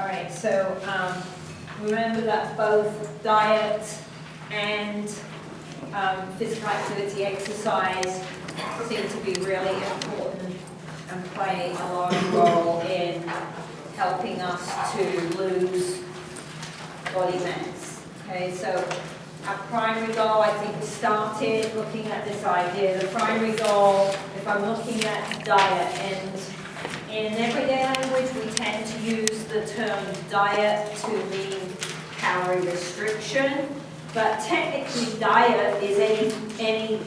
All right, so remember that both diet and physical activity, exercise, seem to be really important and play a large role in helping us to lose body mass. Okay, so our primary goal, I think we started looking at this idea. The primary goal, if I'm looking at diet, and in everyday language we tend to use the term diet to mean calorie restriction, but technically diet is any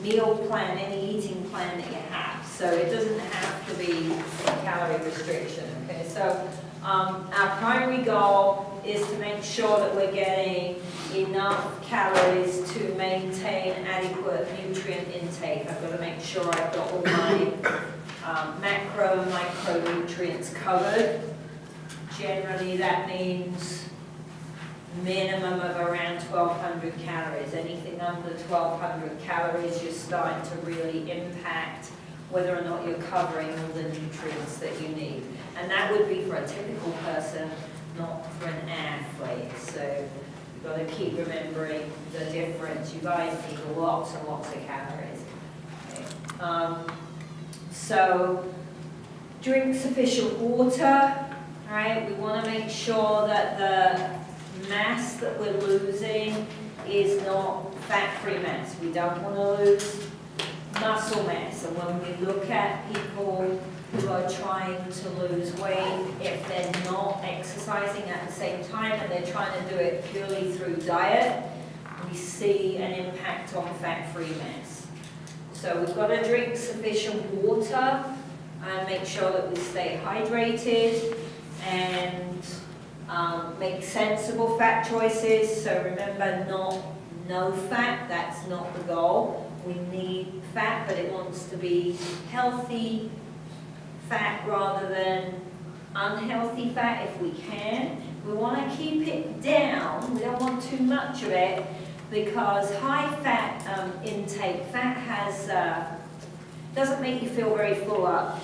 meal plan, any eating plan that you have. So it doesn't have to be calorie restriction. Okay, so our primary goal is to make sure that we're getting enough calories to maintain adequate nutrient intake. I've got to make sure I've got all my macro and micronutrients covered. Generally that means minimum of around 1,200 calories. Anything under 1,200 calories, you're starting to really impact whether or not you're covering all the nutrients that you need. And that would be for a typical person, not for an athlete. So you've got to keep remembering the difference. You guys need lots and lots of calories. Okay. So drink sufficient water. Right? We want to make sure that the mass that we're losing is not fat-free mass. We don't want to lose muscle mass. And when we look at people who are trying to lose weight, if they're not exercising at the same time and they're trying to do it purely through diet, we see an impact on fat-free mass. So we've got to drink sufficient water and make sure that we stay hydrated and make sensible fat choices. So remember, no fat, that's not the goal. We need fat, but it wants to be healthy fat rather than unhealthy fat if we can. We want to keep it down. We don't want too much of it because high fat intake, fat has doesn't make you feel very full up.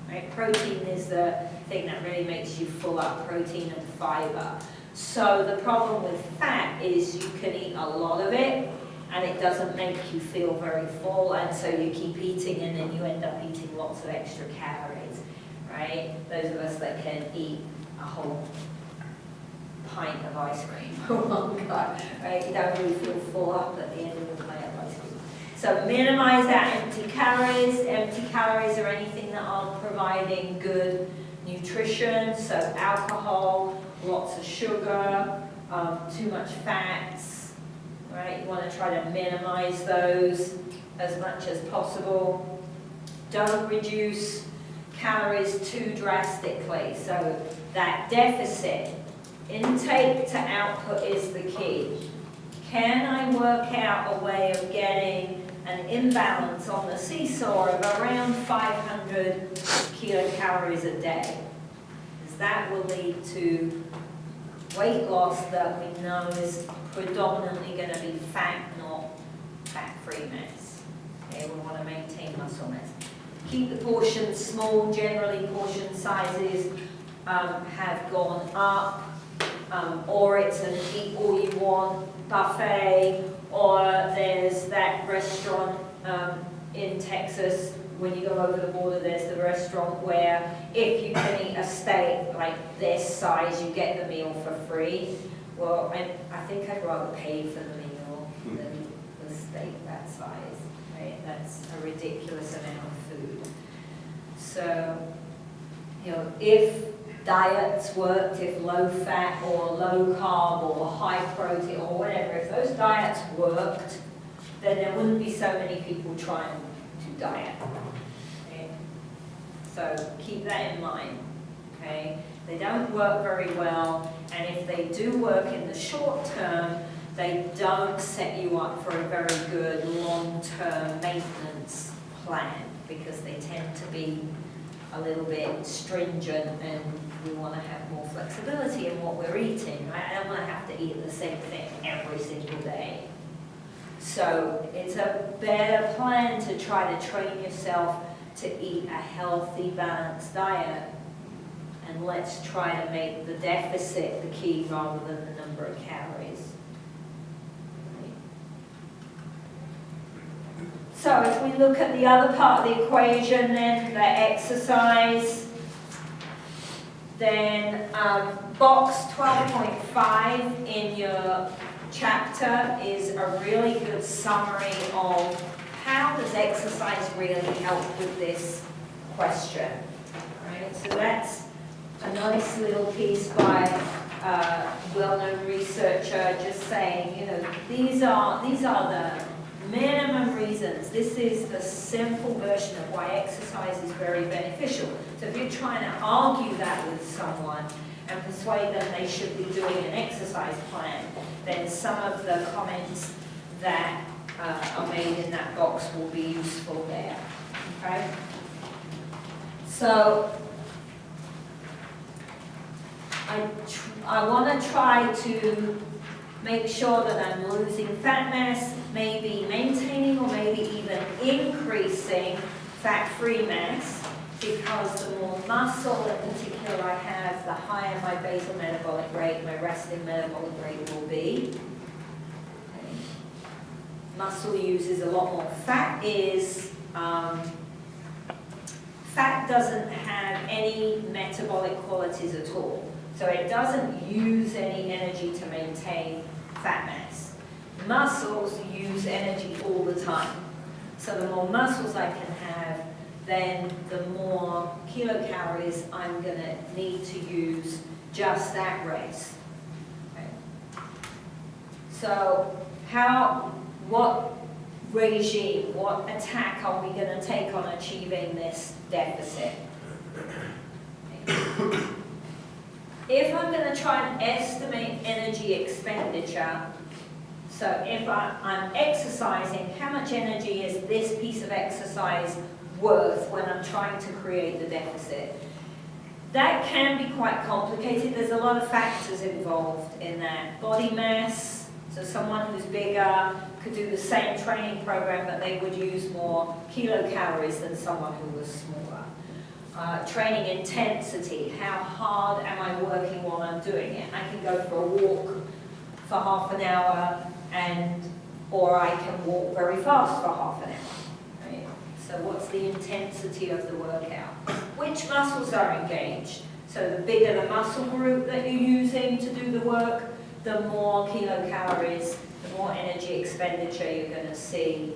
Right? Protein is the thing that really makes you full up, protein and fiber. So the problem with fat is you can eat a lot of it and it doesn't make you feel very full, and so you keep eating and then you end up eating lots of extra calories, right? Those of us that can eat a whole pint of ice cream for one go, right? You don't really feel full up at the end of the pint of ice cream. So minimize that empty calories. Empty calories are anything that aren't providing good nutrition, so alcohol, lots of sugar, too much fats, right? You want to try to minimize those as much as possible. Don't reduce calories too drastically. So that deficit, intake to output is the key. Can I work out a way of getting an imbalance on the seesaw of around 500 kilocalories a day? Because that will lead to weight loss that we know is predominantly going to be fat, not fat-free mass. Okay, we want to maintain muscle mass. Keep the portions small. Generally, portion sizes have gone up, or it's an eat all you want buffet, or there's that restaurant in Texas. When you go over the border, there's the restaurant where if you can eat a steak like this size, you get the meal for free. Well, I think I'd rather pay for the meal than the steak that size, right? That's a ridiculous amount of food. So, you know, if diets worked, if low fat or low carb or high protein or whatever, if those diets worked, then there wouldn't be so many people trying to diet. Okay? So keep that in mind. Okay? They don't work very well, and if they do work in the short term, they don't set you up for a very good long-term maintenance plan because they tend to be a little bit stringent, and we want to have more flexibility in what we're eating. Right? I don't want to have to eat the same thing every single day. So it's a better plan to try to train yourself to eat a healthy, balanced diet and let's try to make the deficit the key rather than the number of calories. So if we look at the other part of the equation then, the exercise, then box 12.5 in your chapter is a really good summary of how does exercise really help with this question. Right? So that's a nice little piece by a well-known researcher just saying, you know, these are the minimum reasons. This is the simple version of why exercise is very beneficial. So if you're trying to argue that with someone and persuade them they should be doing an exercise plan, then some of the comments that are made in that box will be useful there. Okay? So I want to try to make sure that I'm losing fat mass, maybe maintaining or maybe even increasing fat-free mass, because the more muscle in particular I have, the higher my basal metabolic rate, my resting metabolic rate will be. Okay. Muscle uses a lot more. Fat doesn't have any metabolic qualities at all. So it doesn't use any energy to maintain fat mass. Muscles use energy all the time. So the more muscles I can have, then the more kilocalories I'm going to need to use just that race. Okay. So what regime, what attack are we going to take on achieving this deficit? Okay. If I'm going to try and estimate energy expenditure, so if I'm exercising, how much energy is this piece of exercise worth when I'm trying to create the deficit? That can be quite complicated. There's a lot of factors involved in that. Body mass, so someone who's bigger could do the same training program, but they would use more kilocalories than someone who was smaller. Training intensity, how hard am I working while I'm doing it? I can go for a walk for half an hour, or I can walk very fast for half an hour. Right? So what's the intensity of the workout? Which muscles are engaged? So the bigger the muscle group that you're using to do the work, the more kilocalories, the more energy expenditure you're going to see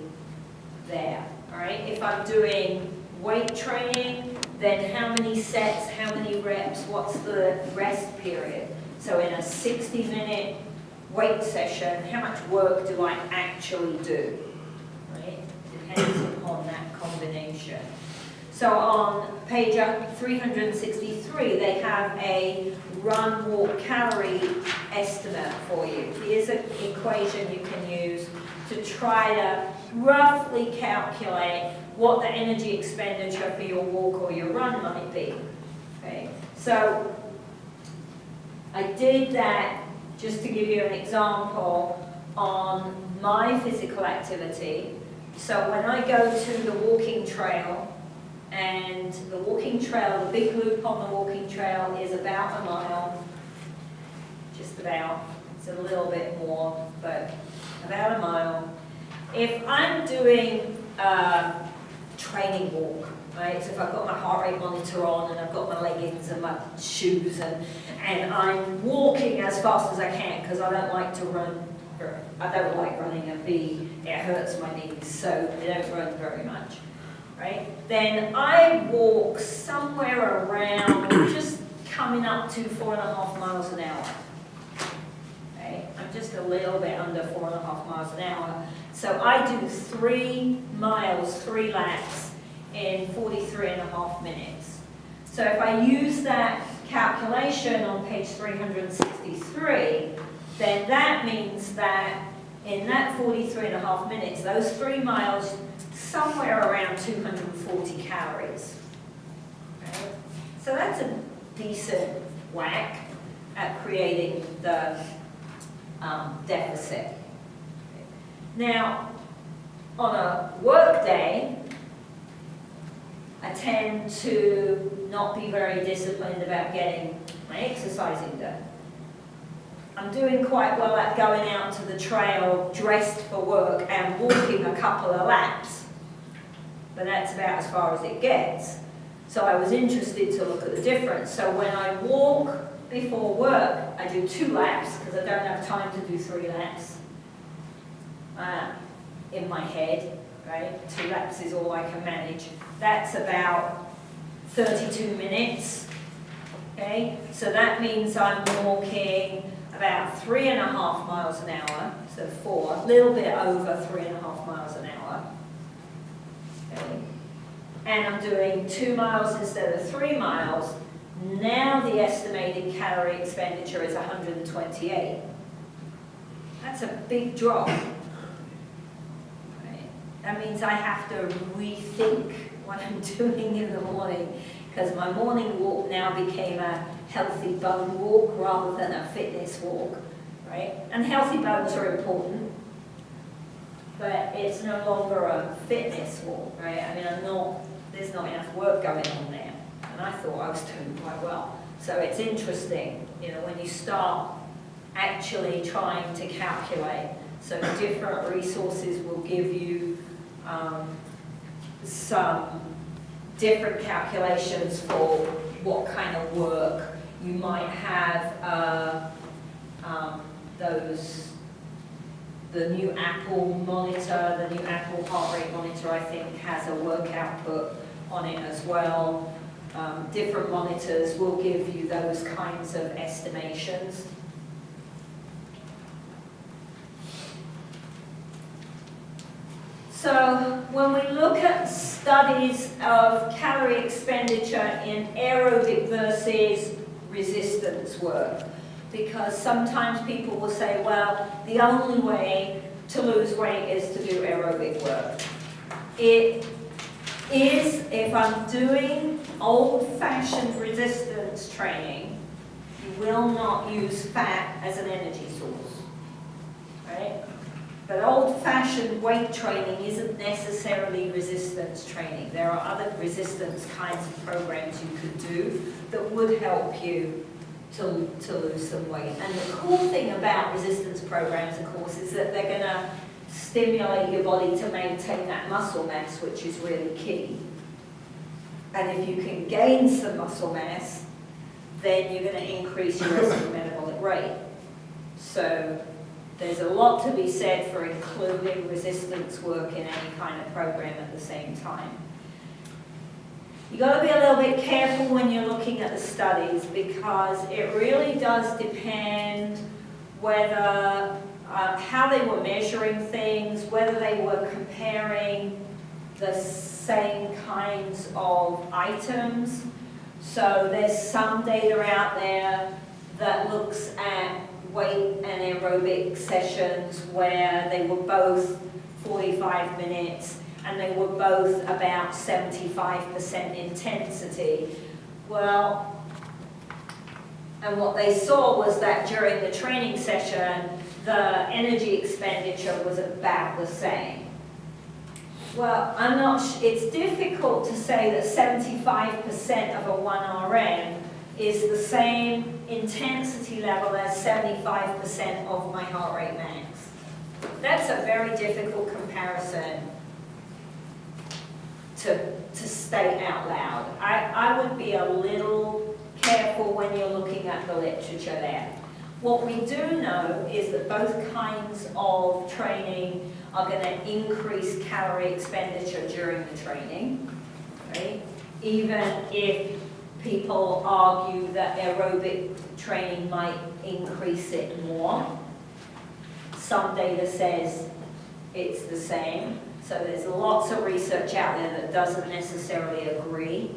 there. All right? If I'm doing weight training, then how many sets, how many reps, what's the rest period? So in a 60-minute weight session, how much work do I actually do? Right? Depends upon that combination. So on page 363, they have a run-walk calorie estimate for you. Here's an equation you can use to try to roughly calculate what the energy expenditure for your walk or your run might be. Okay? So I did that just to give you an example on my physical activity. So when I go to the walking trail, and the walking trail, the big loop on the walking trail is about a mile, just about, it's a little bit more, but about a mile. If I'm doing training walk, right? So if I've got my heart rate monitor on and I've got my leggings and my shoes and I'm walking as fast as I can because I don't like to run, I don't like running, and B, it hurts my knees, so I don't run very much, right? Then I walk somewhere around just coming up to 4.5 miles an hour. Okay? I'm just a little bit under 4.5 miles an hour. So I do 3 miles, 3 laps in 43.5 minutes. So if I use that calculation on page 363, then that means that in that 43.5 minutes, those 3 miles, somewhere around 240 calories. Okay? So that's a decent whack at creating the deficit. Now, on a work day, I tend to not be very disciplined about getting my exercising done. I'm doing quite well at going out to the trail dressed for work and walking a couple of laps, but that's about as far as it gets. So I was interested to look at the difference. So when I walk before work, I do 2 laps because I don't have time to do 3 laps in my head, right? 2 laps is all I can manage. That's about 32 minutes, okay? So that means I'm walking about 3.5 miles an hour, so 4, a little bit over 3.5 miles an hour. Okay. And I'm doing 2 miles instead of 3 miles. Now the estimated calorie expenditure is 128. That's a big drop. Right. That means I have to rethink what I'm doing in the morning, because my morning walk now became a healthy bone walk rather than a fitness walk, right? And healthy bones are important, but it's no longer a fitness walk, right? I mean, there's not enough work going on there, and I thought I was doing quite well. So it's interesting, you know, when you start actually trying to calculate. So different resources will give you some different calculations for what kind of work. You might have the new Apple monitor, the new Apple heart rate monitor, I think, has a work output on it as well. Different monitors will give you those kinds of estimations. So when we look at studies of calorie expenditure in aerobic versus resistance work, because sometimes people will say, well, the only way to lose weight is to do aerobic work. It is, if I'm doing old-fashioned resistance training, you will not use fat as an energy source, right? But old-fashioned weight training isn't necessarily resistance training. There are other resistance kinds of programs you could do that would help you to lose some weight. And the cool thing about resistance programs, of course, is that they're going to stimulate your body to maintain that muscle mass, which is really key. And if you can gain some muscle mass, then you're going to increase your resting metabolic rate. So there's a lot to be said for including resistance work in any kind of program at the same time. You've got to be a little bit careful when you're looking at the studies, because it really does depend whether, how they were measuring things, whether they were comparing the same kinds of items. So there's some data out there that looks at weight and aerobic sessions where they were both 45 minutes and they were both about 75% intensity. Well, and what they saw was that during the training session, the energy expenditure was about the same. Well, it's difficult to say that 75% of a 1RM is the same intensity level as 75% of my heart rate max. That's a very difficult comparison to state out loud. I would be a little careful when you're looking at the literature there. What we do know is that both kinds of training are going to increase calorie expenditure during the training, right? Even if people argue that aerobic training might increase it more. Some data says it's the same. So there's lots of research out there that doesn't necessarily agree.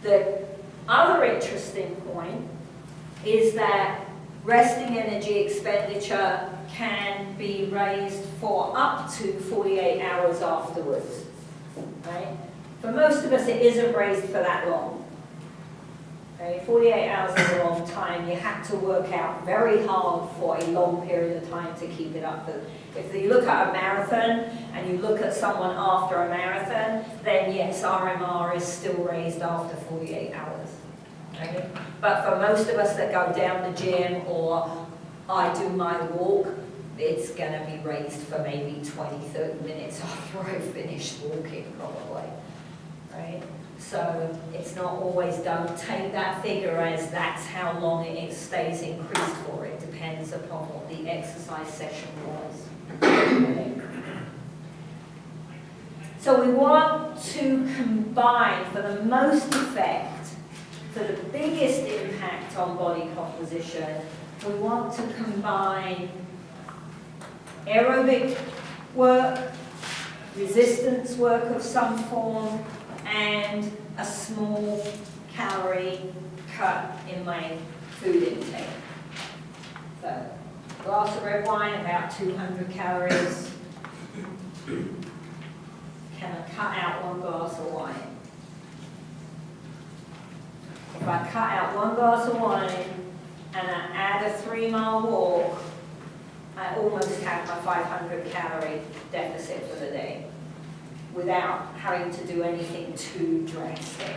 The other interesting point is that resting energy expenditure can be raised for up to 48 hours afterwards, right? For most of us, it isn't raised for that long. Okay, 48 hours is a long time. You have to work out very hard for a long period of time to keep it up. If you look at a marathon and you look at someone after a marathon, then yes, RMR is still raised after 48 hours. Okay? But for most of us that go down the gym or I do my walk, it's going to be raised for maybe 20, 30 minutes after I've finished walking, probably. Right? So it's not always, don't take that figure as that's how long it stays increased for. It depends upon what the exercise session was. Okay. So we want to combine, for the most effect, for the biggest impact on body composition, we want to combine aerobic work, resistance work of some form, and a small calorie cut in my food intake. So, a glass of red wine, about 200 calories. Can I cut out one glass of wine? If I cut out one glass of wine and I add a 3-mile walk, I almost have my 500 calorie deficit for the day without having to do anything too drastic.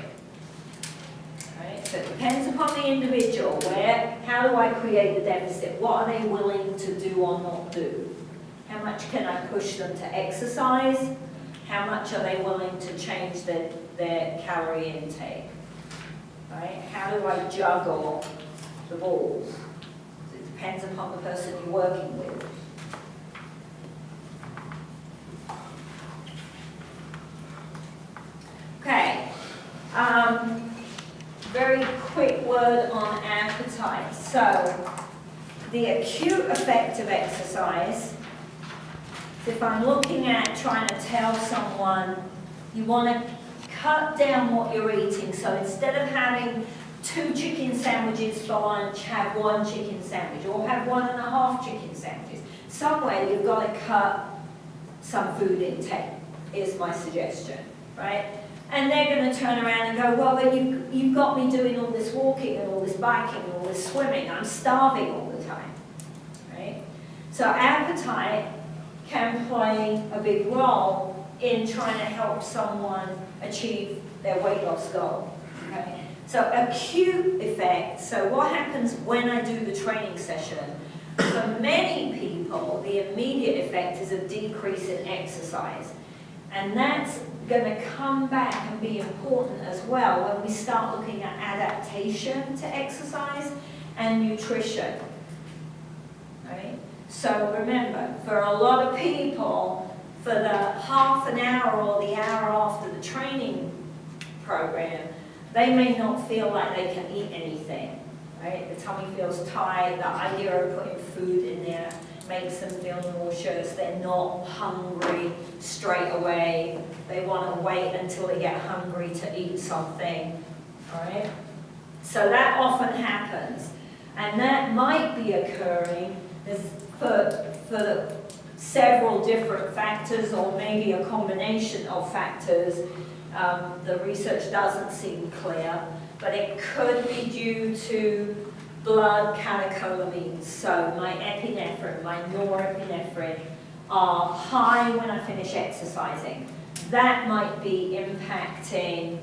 Right? So it depends upon the individual. How do I create the deficit? What are they willing to do or not do? How much can I push them to exercise? How much are they willing to change their calorie intake? Right? How do I juggle the balls? It depends upon the person you're working with. Okay, very quick word on appetite. So, the acute effect of exercise, if I'm looking at trying to tell someone you want to cut down what you're eating, so instead of having 2 chicken sandwiches for lunch, have 1 chicken sandwich, or have 1.5 chicken sandwiches. Somewhere you've got to cut some food intake, is my suggestion, right? And they're going to turn around and go, well, but you've got me doing all this walking and all this biking and all this swimming. I'm starving all the time, right? So appetite can play a big role in trying to help someone achieve their weight loss goal, okay? So acute effect, so what happens when I do the training session? For many people, the immediate effect is a decrease in exercise. And that's going to come back and be important as well when we start looking at adaptation to exercise and nutrition. Right? So remember, for a lot of people, for the half an hour or the hour after the training program, they may not feel like they can eat anything. Right? The tummy feels tight, the idea of putting food in there makes them feel nauseous, they're not hungry straight away, they want to wait until they get hungry to eat something, all right? So that often happens, and that might be occurring for several different factors, or maybe a combination of factors. The research doesn't seem clear, but it could be due to blood catecholamines. So my epinephrine, my norepinephrine are high when I finish exercising. That might be impacting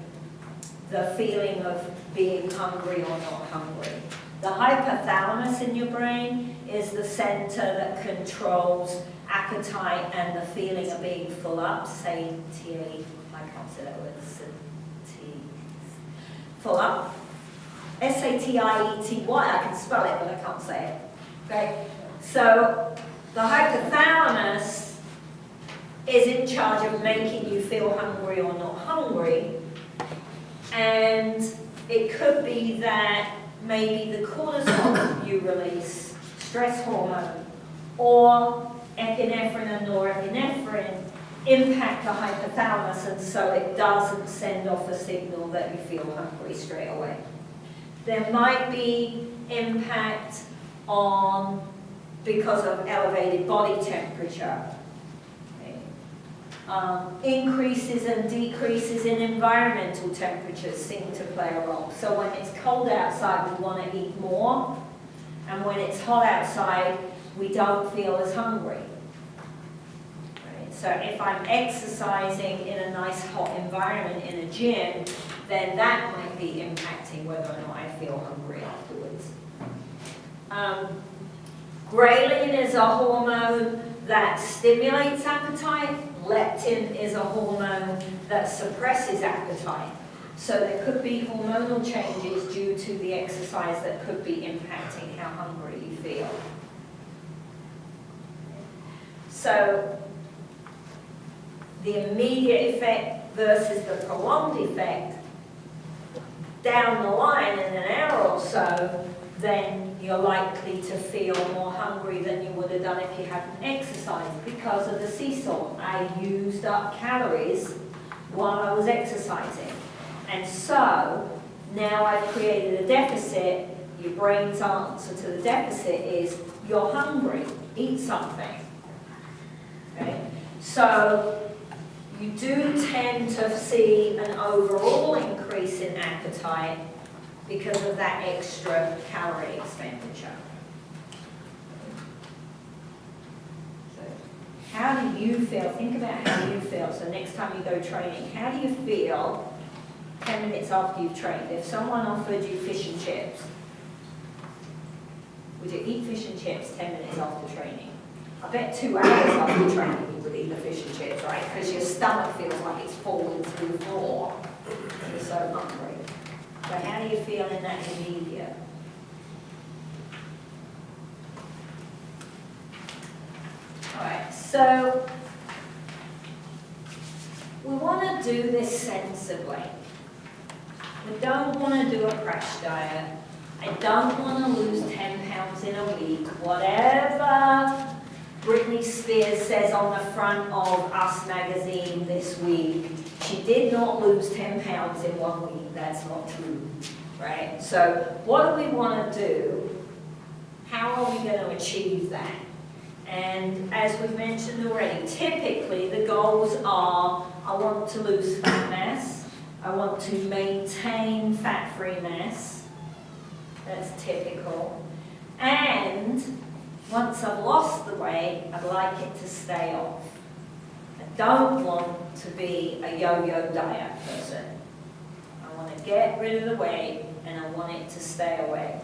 the feeling of being hungry or not hungry. The hypothalamus in your brain is the center that controls appetite and the feeling of being full up. Satiety, I can't say that word. Full up. Satiety, I can spell it, but I can't say it. Okay? So the hypothalamus is in charge of making you feel hungry or not hungry. And it could be that maybe the cortisol you release, stress hormone, or epinephrine and norepinephrine impact the hypothalamus, and so it doesn't send off a signal that you feel hungry straight away. There might be impact because of elevated body temperature. Okay. Increases and decreases in environmental temperatures seem to play a role. So when it's cold outside, we want to eat more, and when it's hot outside, we don't feel as hungry. Right? So if I'm exercising in a nice hot environment in a gym, then that might be impacting whether or not I feel hungry afterwards. Ghrelin is a hormone that stimulates appetite. Leptin is a hormone that suppresses appetite. So there could be hormonal changes due to the exercise that could be impacting how hungry you feel. So the immediate effect versus the prolonged effect, down the line in an hour or so, then you're likely to feel more hungry than you would have done if you hadn't exercised because of the seesaw. I used up calories while I was exercising. And so now I've created a deficit. Your brain's answer to the deficit is, you're hungry, eat something. Okay? So you do tend to see an overall increase in appetite because of that extra calorie expenditure. So how do you feel? Think about how you feel. So next time you go training, how do you feel 10 minutes after you've trained? If someone offered you fish and chips, would you eat fish and chips 10 minutes after training? I bet 2 hours after training you would eat the fish and chips, right? Because your stomach feels like it's falling through the floor. You're so hungry. So how do you feel in that immediate? Alright, so we want to do this sensibly. We don't want to do a crash diet. I don't want to lose 10 pounds in a week. Whatever Britney Spears says on the front of Us magazine this week, she did not lose 10 pounds in 1 week. That's not true, right? So what do we want to do? How are we going to achieve that? And as we've mentioned already, typically the goals are, I want to lose fat mass, I want to maintain fat-free mass, that's typical, and once I've lost the weight, I'd like it to stay off. I don't want to be a yo-yo diet person. I want to get rid of the weight and I want it to stay away.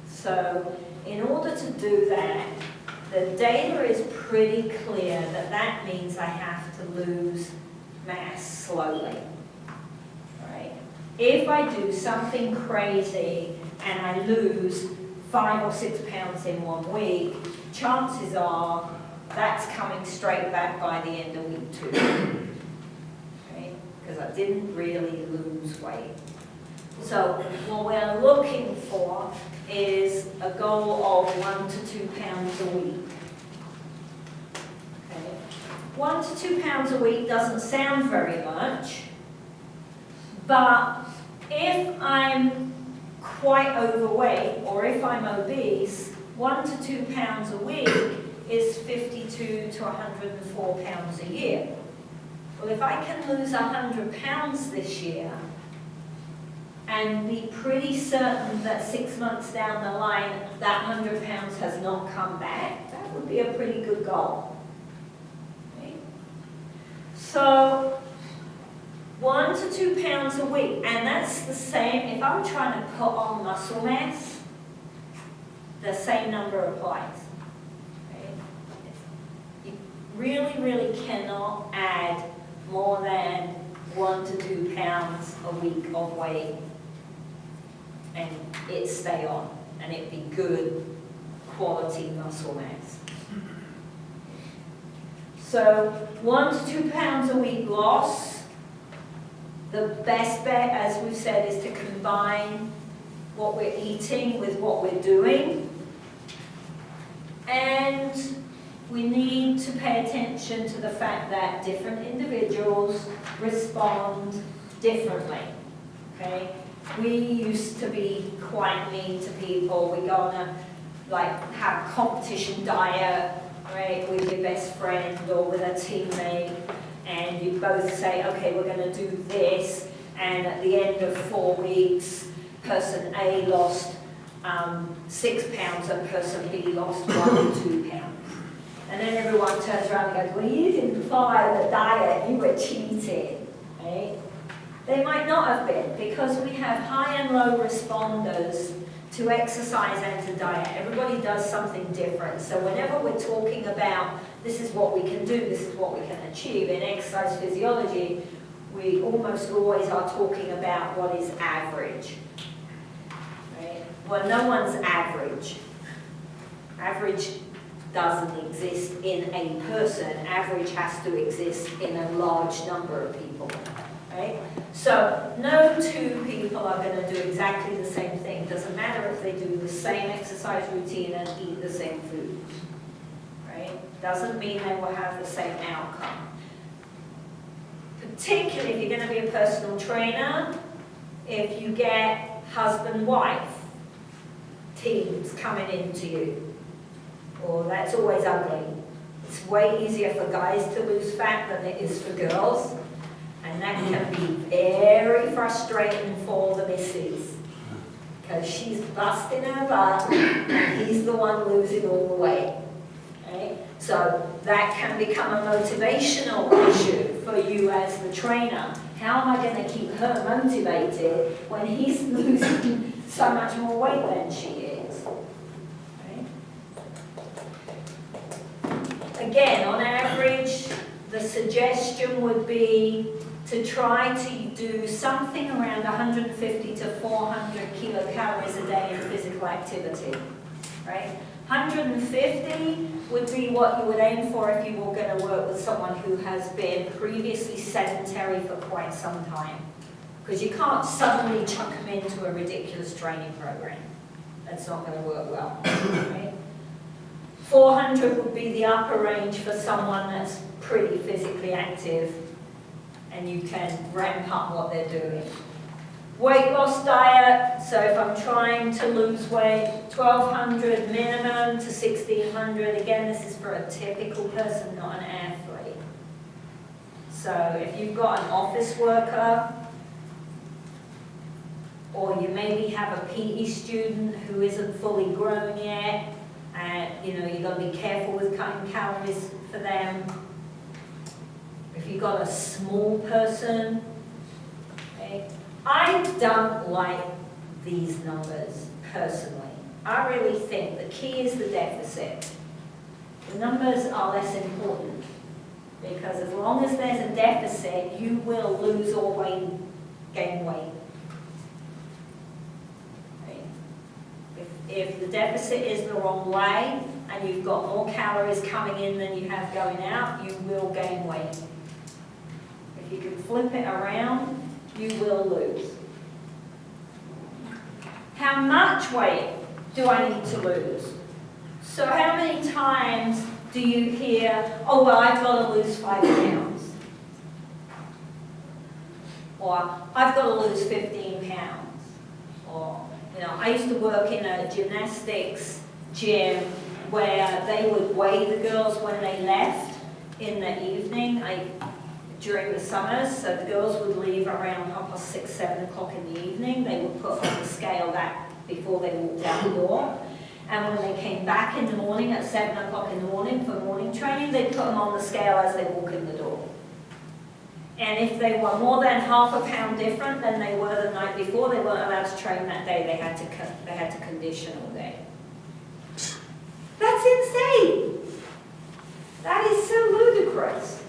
So in order to do that, the data is pretty clear that that means I have to lose mass slowly. Right? If I do something crazy and I lose 5 or 6 pounds in 1 week, chances are that's coming straight back by the end of week 2. Okay? Because I didn't really lose weight. So what we're looking for is a goal of 1 to 2 pounds a week. Okay? 1 to 2 pounds a week doesn't sound very much, but if I'm quite overweight or if I'm obese, 1 to 2 pounds a week is 52 to 104 pounds a year. Well, if I can lose 100 pounds this year and be pretty certain that 6 months down the line that 100 pounds has not come back, that would be a pretty good goal. Okay? So 1 to 2 pounds a week, and that's the same, if I'm trying to put on muscle mass, the same number applies. Okay? You really, really cannot add more than 1 to 2 pounds a week of weight and it stay on, and it be good quality muscle mass. So 1 to 2 pounds a week loss. The best bet, as we've said, is to combine what we're eating with what we're doing. And we need to pay attention to the fact that different individuals respond differently. Okay? We used to be quite mean to people. We're gonna have a competition diet, right, with your best friend or with a teammate. and you both say, okay, we're going to do this, and at the end of 4 weeks, person A lost 6 pounds and person B lost 1 or 2 pounds. And then everyone turns around and goes, well, you didn't follow the diet, you were cheating, right? They might not have been, because we have high and low responders to exercise and to diet. Everybody does something different. So whenever we're talking about this is what we can do, this is what we can achieve, in exercise physiology, we almost always are talking about what is average. Right? Well, no one's average. Average doesn't exist in a person. Average has to exist in a large number of people. Right? So no two people are going to do exactly the same thing. Doesn't matter if they do the same exercise routine and eat the same food. Right? Doesn't mean they will have the same outcome. Particularly if you're going to be a personal trainer, if you get husband-wife teams coming into you, or that's always ugly. It's way easier for guys to lose fat than it is for girls. And that can be very frustrating for the missus, because she's busting her butt and he's the one losing all the weight. Okay? So that can become a motivational issue for you as the trainer. How am I going to keep her motivated when he's losing so much more weight than she is? Okay? Again, on average, the suggestion would be to try to do something around 150 to 400 kilocalories a day in physical activity, right? 150 would be what you would aim for if you were going to work with someone who has been previously sedentary for quite some time, because you can't suddenly chuck them into a ridiculous training program. That's not going to work well, right? 400 would be the upper range for someone that's pretty physically active, and you can ramp up what they're doing. Weight loss diet, so if I'm trying to lose weight, 1,200 minimum to 1,600. Again, this is for a typical person, not an athlete. So if you've got an office worker, or you maybe have a PE student who isn't fully grown yet, and you've got to be careful with cutting calories for them. If you've got a small person, okay, I don't like these numbers personally. I really think the key is the deficit. The numbers are less important, because as long as there's a deficit, you will lose or gain weight. Okay? If the deficit is the wrong way, and you've got more calories coming in than you have going out, you will gain weight. If you can flip it around, you will lose. How much weight do I need to lose? So how many times do you hear, oh, well, I've got to lose 5 pounds? Or I've got to lose 15 pounds? Or, I used to work in a gymnastics gym where they would weigh the girls when they left in the evening. During the summers, so the girls would leave around 6:30, 7 o'clock in the evening. They would put on the scale that before they walked out the door. And when they came back in the morning at 7 o'clock in the morning for morning training, they'd put them on the scale as they walk in the door. And if they were more than half a pound different than they were the night before, they weren't allowed to train that day. They had to condition all day. That's insane. That is so ludicrous,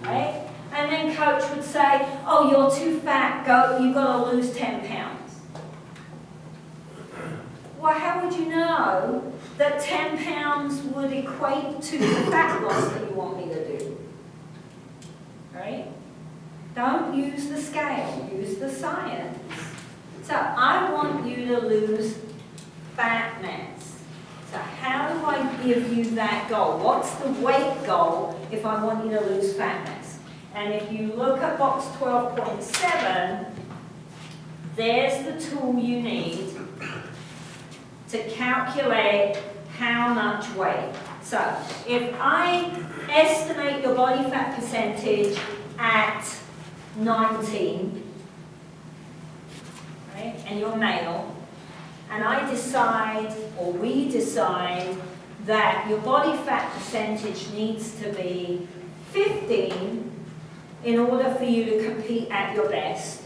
right? And then coach would say, oh, you're too fat, you've got to lose 10 pounds. Well, how would you know that 10 pounds would equate to the fat loss that you want me to do? Right? Don't use the scale, use the science. So I want you to lose fat mass. So how do I give you that goal? What's the weight goal if I want you to lose fat mass? And if you look at box 12.7, there's the tool you need to calculate how much weight. So if I estimate your body fat percentage at 19, right, and you're male, and I decide, or we decide, that your body fat percentage needs to be 15 in order for you to compete at your best.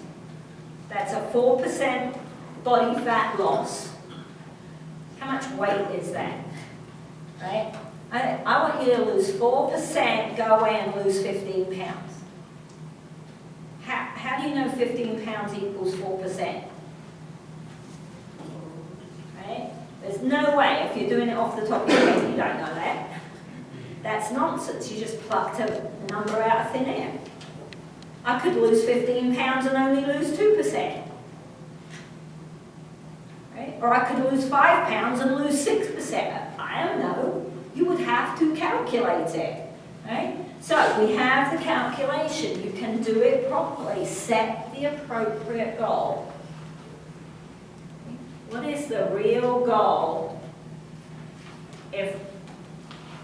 That's a 4% body fat loss. How much weight is that? Right? I want you to lose 4%, go away and lose 15 pounds. How do you know 15 pounds equals 4%? Right? There's no way, if you're doing it off the top of your head, you don't know that. That's nonsense. You just plucked a number out of thin air. I could lose 15 pounds and only lose 2%. Right? Or I could lose 5 pounds and lose 6%. I don't know. You would have to calculate it. Right? So we have the calculation. You can do it properly. Set the appropriate goal. What is the real goal? If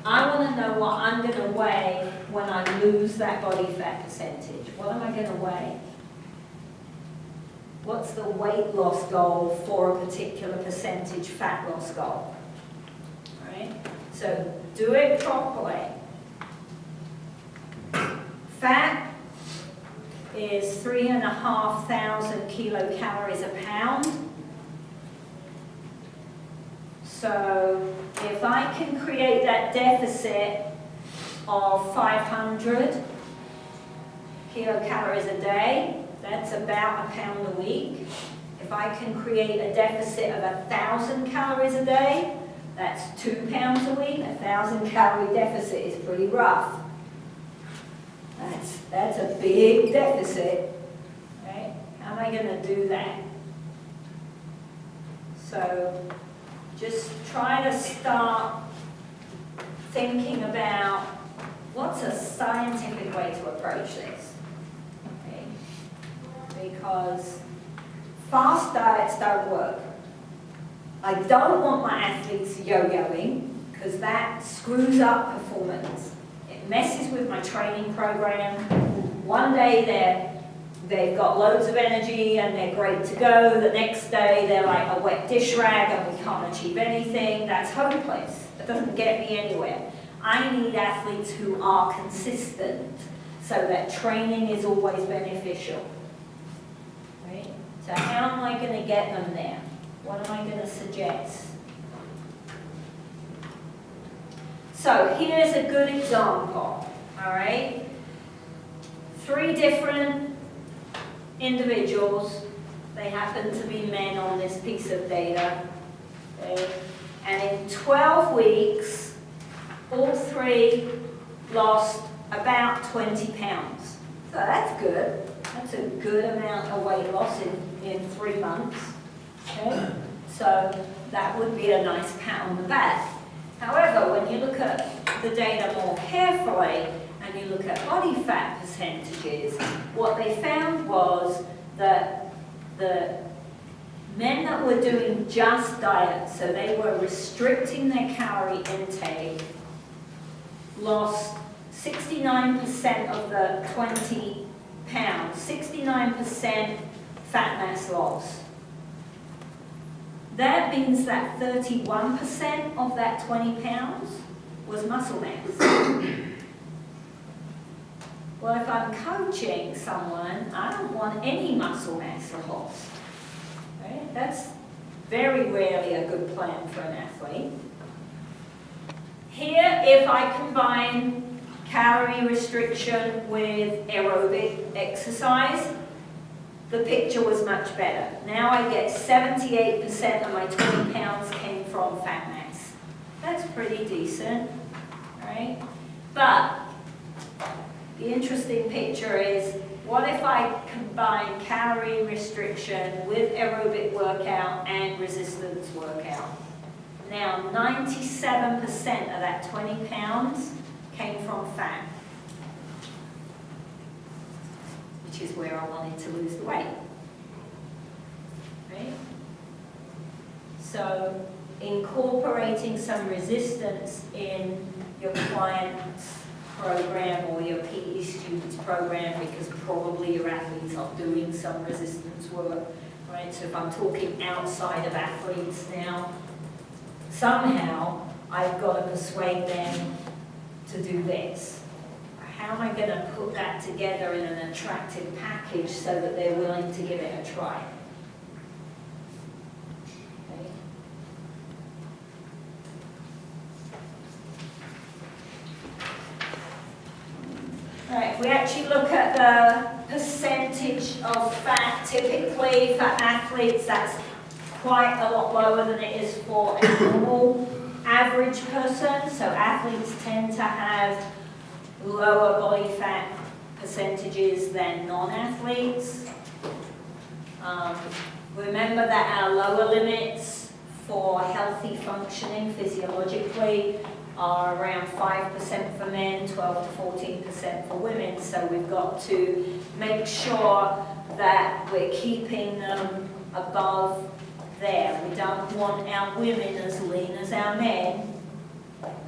I want to know what I'm going to weigh when I lose that body fat percentage, what am I going to weigh? What's the weight loss goal for a particular percentage fat loss goal? Right? So do it properly. Fat is 3,500 kilocalories a pound. So if I can create that deficit of 500 kilocalories a day, that's about a pound a week. If I can create a deficit of 1,000 calories a day, that's 2 pounds a week. 1,000 calorie deficit is pretty rough. That's a big deficit, right? How am I going to do that? So just try to start thinking about what's a scientific way to approach this. Okay? Because fast diets don't work. I don't want my athletes yo-yoing because that screws up performance. It messes with my training program. One day they've got loads of energy and they're great to go. The next day they're like a wet dish rag and we can't achieve anything. That's hopeless. That doesn't get me anywhere. I need athletes who are consistent so that training is always beneficial. Right? So how am I going to get them there? What am I going to suggest? So here's a good example. All right? 3 different individuals. They happen to be men on this piece of data. Okay? And in 12 weeks, all 3 lost about 20 pounds. So that's good. That's a good amount of weight loss in 3 months. Okay? So that would be a nice pat on the back. However, when you look at the data more carefully and you look at body fat percentages, what they found was that the men that were doing just diet, so they were restricting their calorie intake, lost 69% of the 20 pounds, 69% fat mass loss. That means that 31% of that 20 pounds was muscle mass. Well, if I'm coaching someone, I don't want any muscle mass loss. Right? That's very rarely a good plan for an athlete. Here, if I combine calorie restriction with aerobic exercise, the picture was much better. Now I get 78% of my 20 pounds came from fat mass. That's pretty decent, right? But the interesting picture is, what if I combine calorie restriction with aerobic workout and resistance workout? Now 97% of that 20 pounds came from fat, which is where I wanted to lose the weight. Right? So incorporating some resistance in your client's program or your PE students program, because probably your athletes are doing some resistance work, right? So if I'm talking outside of athletes now, somehow I've got to persuade them to do this. How am I going to put that together in an attractive package so that they're willing to give it a try? Okay. All right, if we actually look at the percentage of fat, typically for athletes, that's quite a lot lower than it is for a normal average person. So athletes tend to have lower body fat percentages than non-athletes. Remember that our lower limits for healthy functioning physiologically are around 5% for men, 12 to 14% for women. So we've got to make sure that we're keeping them above there. We don't want our women as lean as our men.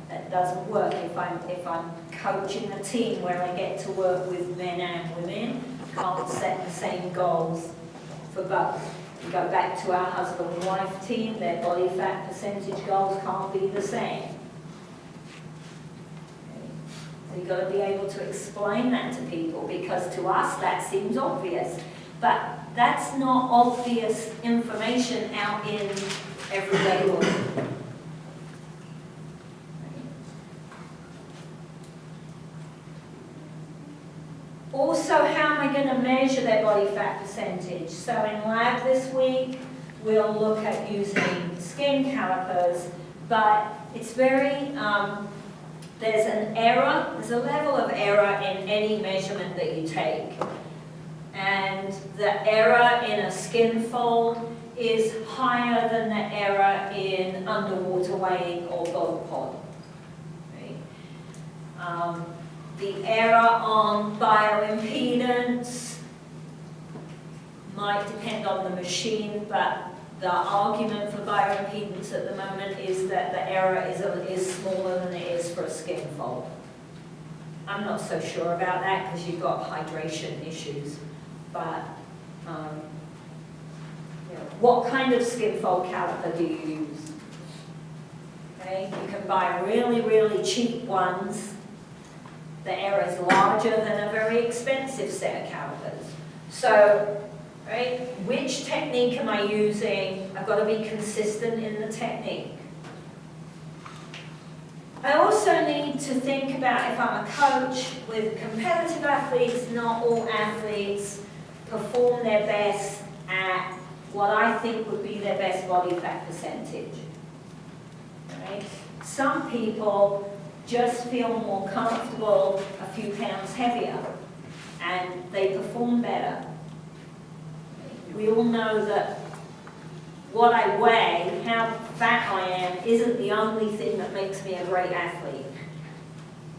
That doesn't work. If I'm coaching a team where I get to work with men and women, can't set the same goals for both. We go back to our husband and wife team, their body fat percentage goals can't be the same. Okay. So you've got to be able to explain that to people, because to us that seems obvious. But that's not obvious information out in everyday life. Also, how am I going to measure their body fat percentage? So in lab this week, we'll look at using skin calipers, but it's very, there's an error, there's a level of error in any measurement that you take. And the error in a skin fold is higher than the error in underwater weighing or boat pod. Right? The error on bioimpedance might depend on the machine, but the argument for bioimpedance at the moment is that the error is smaller than it is for a skin fold. I'm not so sure about that because you've got hydration issues. But what kind of skin fold caliper do you use? Okay, you can buy really, really cheap ones. The error is larger than a very expensive set of calipers. So, right, which technique am I using? I've got to be consistent in the technique. I also need to think about, if I'm a coach with competitive athletes, not all athletes perform their best at what I think would be their best body fat percentage. Right? Some people just feel more comfortable a few pounds heavier and they perform better. We all know that what I weigh, how fat I am, isn't the only thing that makes me a great athlete.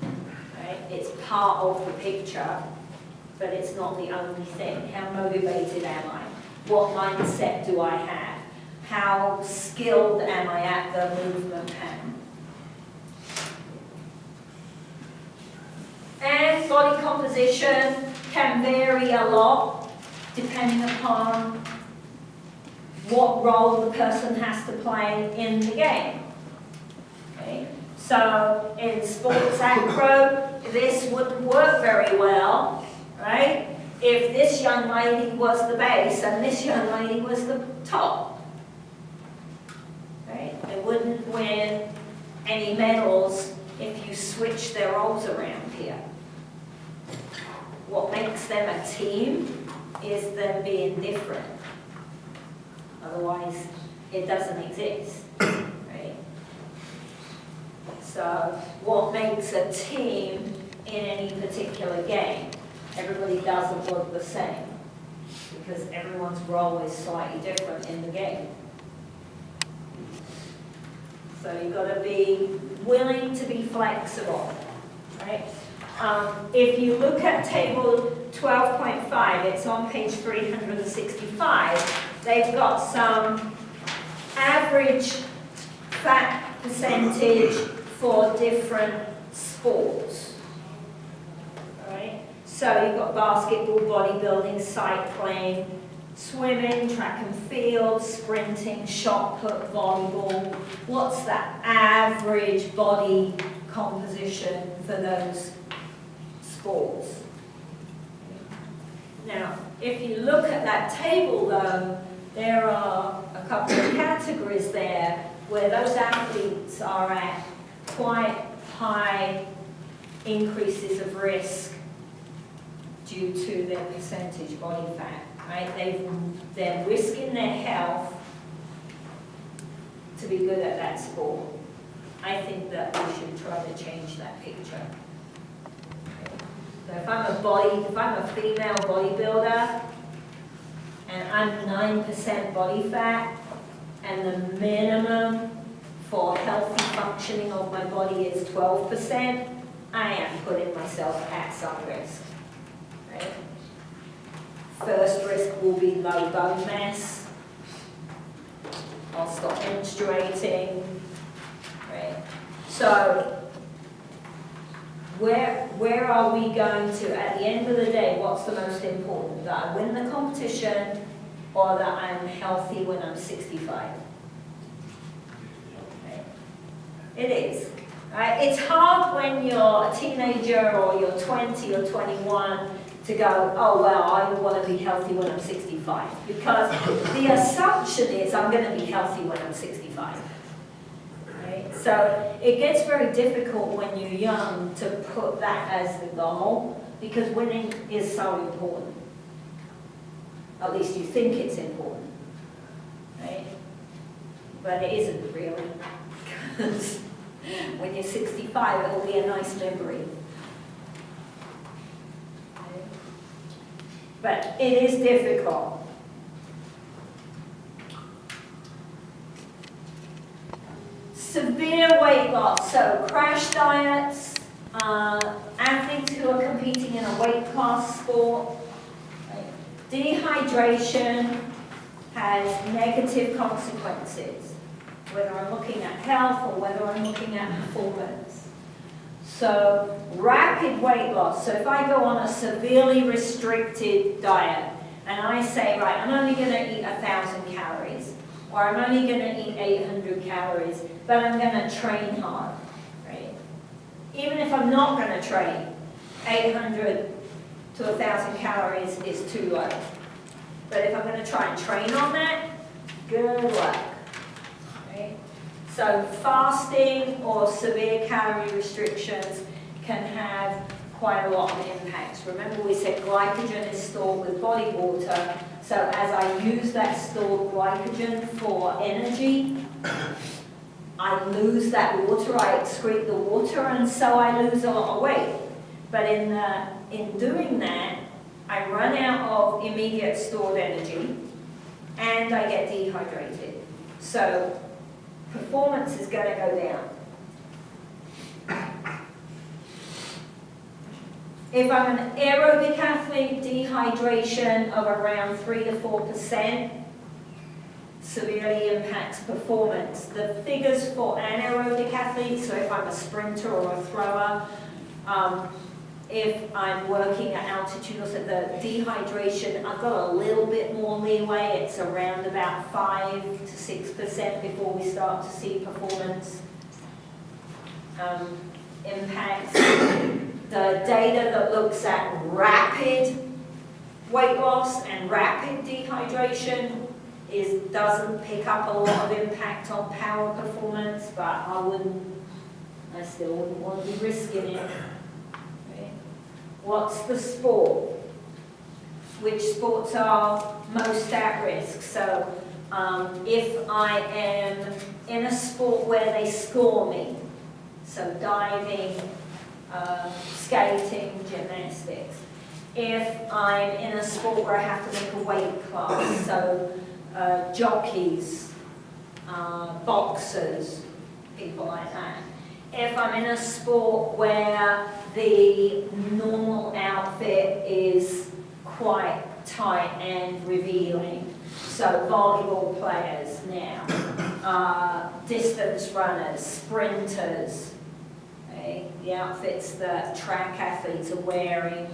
Right? It's part of the picture, but it's not the only thing. How motivated am I? What mindset do I have? How skilled am I at the movement pattern? And body composition can vary a lot depending upon what role the person has to play in the game. Okay? So in sports acro, this wouldn't work very well, right? If this young lady was the base and this young lady was the top. Right? They wouldn't win any medals if you switch their roles around here. What makes them a team is them being different. Otherwise, it doesn't exist, right? So, what makes a team in any particular game? Everybody doesn't look the same because everyone's role is slightly different in the game. So you've got to be willing to be flexible, right? If you look at table 12.5, it's on page 365, they've got some average fat percentage for different sports. So you've got basketball, bodybuilding, cycling, swimming, track and field, sprinting, shot put, volleyball. What's that average body composition for those sports? Now, if you look at that table though, there are a couple of categories there where those athletes are at quite high increases of risk due to their percentage body fat, right? They're risking their health to be good at that sport. I think that we should try to change that picture. So if I'm a female bodybuilder and I'm 9% body fat and the minimum for healthy functioning of my body is 12%, I am putting myself at some risk. Right? First risk will be low bone mass. I'll stop menstruating. Right? So where are we going to, at the end of the day, what's the most important? That I win the competition or that I'm healthy when I'm 65? Right? It is. Right? It's hard when you're a teenager or you're 20 or 21 to go, oh, well, I want to be healthy when I'm 65. Because the assumption is I'm going to be healthy when I'm 65. Right? So it gets very difficult when you're young to put that as the goal because winning is so important. At least you think it's important. Right? But it isn't really. Because when you're 65, it'll be a nice memory. But it is difficult. Severe weight loss, so crash diets, athletes who are competing in a weight class sport. Right? Dehydration has negative consequences, whether I'm looking at health or whether I'm looking at performance. So rapid weight loss, so if I go on a severely restricted diet and I say, right, I'm only going to eat 1,000 calories or I'm only going to eat 800 calories, but I'm going to train hard, right? Even if I'm not going to train, 800 to 1,000 calories is too low. But if I'm going to try and train on that, good luck. So fasting or severe calorie restrictions can have quite a lot of impacts. Remember we said glycogen is stored with body water, so as I use that stored glycogen for energy, I lose that water, I excrete the water, and so I lose a lot of weight. But in doing that, I run out of immediate stored energy and I get dehydrated. So performance is going to go down. If I'm an aerobic athlete, dehydration of around 3 to 4% severely impacts performance. The figures for anaerobic athletes, so if I'm a sprinter or a thrower, if I'm working at altitude, also the dehydration, I've got a little bit more leeway. It's around about 5 to 6% before we start to see performance impacts. The data that looks at rapid weight loss and rapid dehydration doesn't pick up a lot of impact on power performance, but I still wouldn't want to be risking it. What's the sport? Which sports are most at risk? So if I am in a sport where they score me, so diving, skating, gymnastics. If I'm in a sport where I have to make a weight class, so jockeys, boxers, people like that. If I'm in a sport where the normal outfit is quite tight and revealing, so volleyball players now, distance runners, sprinters, okay? The outfits that track athletes are wearing,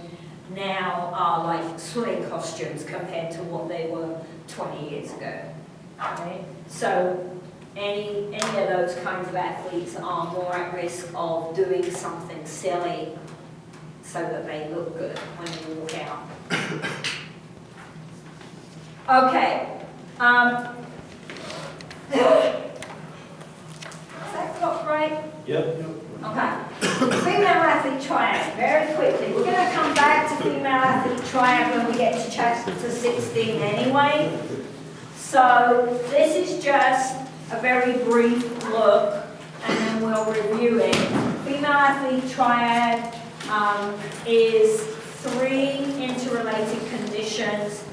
now are like swimming costumes compared to what they were 20 years ago. Okay? So any of those kinds of athletes are more at risk of doing something silly so that they look good when they walk out. Okay. Is that clock right? Yep. Okay. Female athlete triad, very quickly. We're going to come back to female athlete triad when we get to chapter 16 anyway. So this is just a very brief look, and then we'll review it. Female athlete triad is 3 interrelated conditions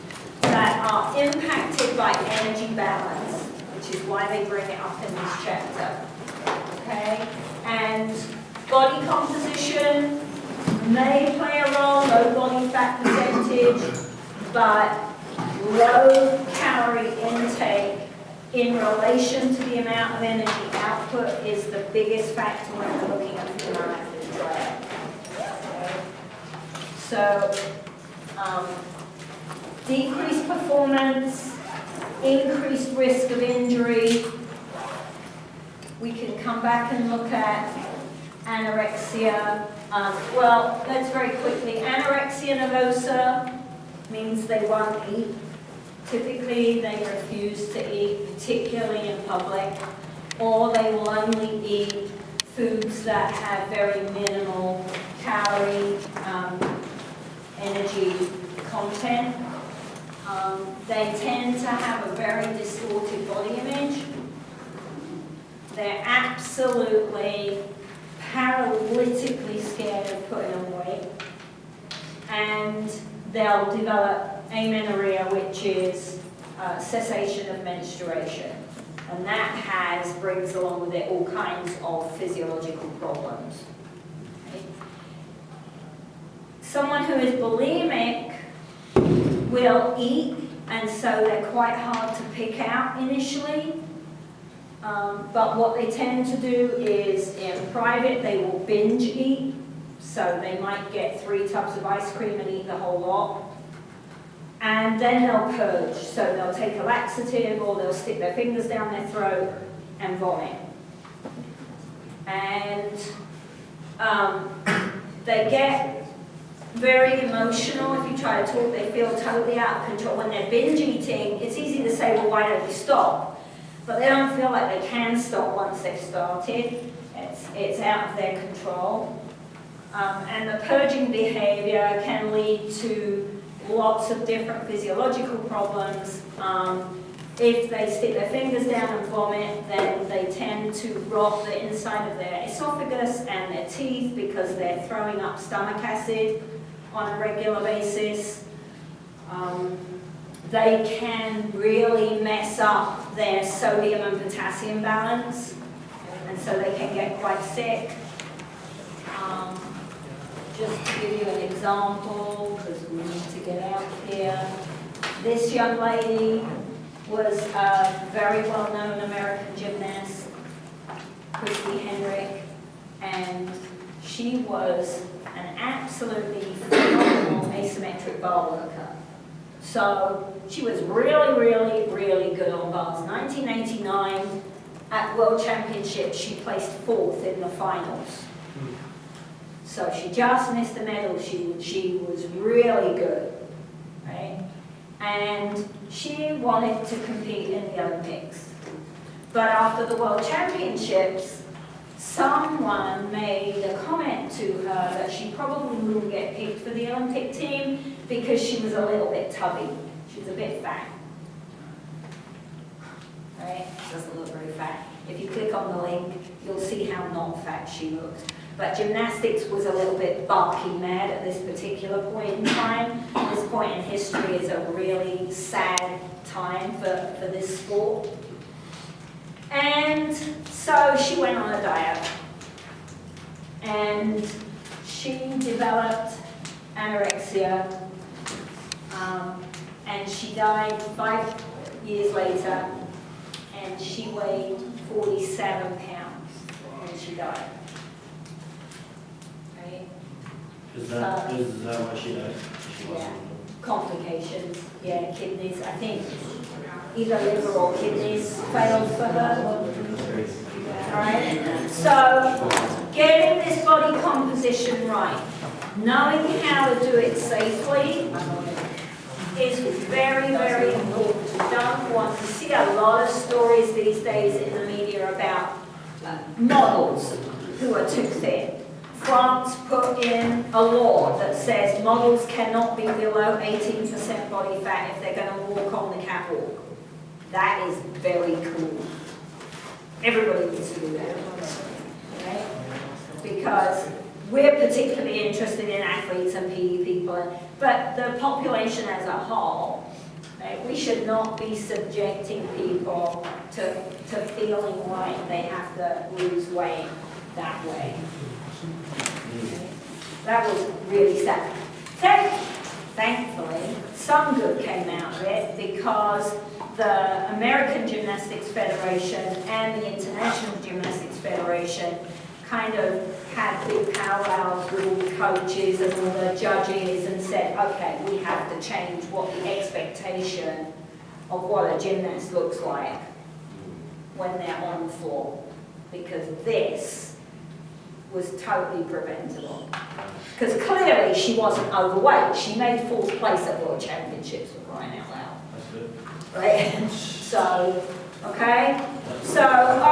that are impacted by energy balance, which is why they bring it up in this chapter. Okay? And body composition may play a role, low body fat percentage, but low calorie intake in relation to the amount of energy output is the biggest factor when we're looking at female athlete triad. Okay? So, decreased performance, increased risk of injury. We can come back and look at anorexia. Well, let's very quickly. Anorexia nervosa means they won't eat. Typically, they refuse to eat, particularly in public, or they will only eat foods that have very minimal calorie, energy content. They tend to have a very distorted body image. They're absolutely paralytically scared of putting on weight. And they'll develop amenorrhea, which is cessation of menstruation. And that brings along with it all kinds of physiological problems. Okay? Someone who is bulimic will eat, and so they're quite hard to pick out initially. But what they tend to do is, in private, they will binge eat. So they might get 3 tubs of ice cream and eat the whole lot. And then they'll purge. So they'll take a laxative, or they'll stick their fingers down their throat and vomit. And they get very emotional. If you try to talk, they feel totally out of control. When they're binge eating, it's easy to say, well, why don't you stop? But they don't feel like they can stop once they've started. It's out of their control. And the purging behavior can lead to lots of different physiological problems. If they stick their fingers down and vomit, then they tend to rot the inside of their esophagus and their teeth because they're throwing up stomach acid on a regular basis. They can really mess up their sodium and potassium balance, and so they can get quite sick. Just to give you an example, because we need to get out here. This young lady was a very well-known American gymnast, Christy Henrik, and she was an absolutely phenomenal asymmetric bar worker. So she was really, really, really good on bars. 1989, at World Championships, she placed 4th in the finals. So she just missed the medal. She was really good, right? And she wanted to compete in the Olympics. But after the World Championships, someone made a comment to her that she probably wouldn't get picked for the Olympic team because she was a little bit tubby. She was a bit fat. Right? She doesn't look very fat. If you click on the link, you'll see how not fat she looked. But gymnastics was a little bit bulky mad at this particular point in time. This point in history is a really sad time for this sport. And so she went on a diet. And she developed anorexia. And she died 5 years later. And she weighed 47 pounds when she died. Is that why she died? She Yeah. wasn't. Complications, yeah, kidneys, I think either liver or kidneys failed for her. Alright, so getting this body composition right, knowing how to do it safely is very, very important. You don't want to see a lot of stories these days in the media about models who are too thin. France put in a law that says models cannot be below 18% body fat if they're going to walk on the catwalk. That is very cool. Everybody needs to do that, okay? Because we're particularly interested in athletes and PE people, but the population as a whole, right, we should not be subjecting people to feeling like they have to lose weight that way. Okay? That was really sad. Thankfully, some good came out of it because the American Gymnastics Federation and the International Gymnastics Federation kind of had big powwows with all the coaches and all the judges and said, okay, we have to change what the expectation of what a gymnast looks like when they're on the floor, because this was totally preventable. Because clearly she wasn't overweight. She made fourth place at World Championships, for crying out loud. That's good. Right? So, okay? So, all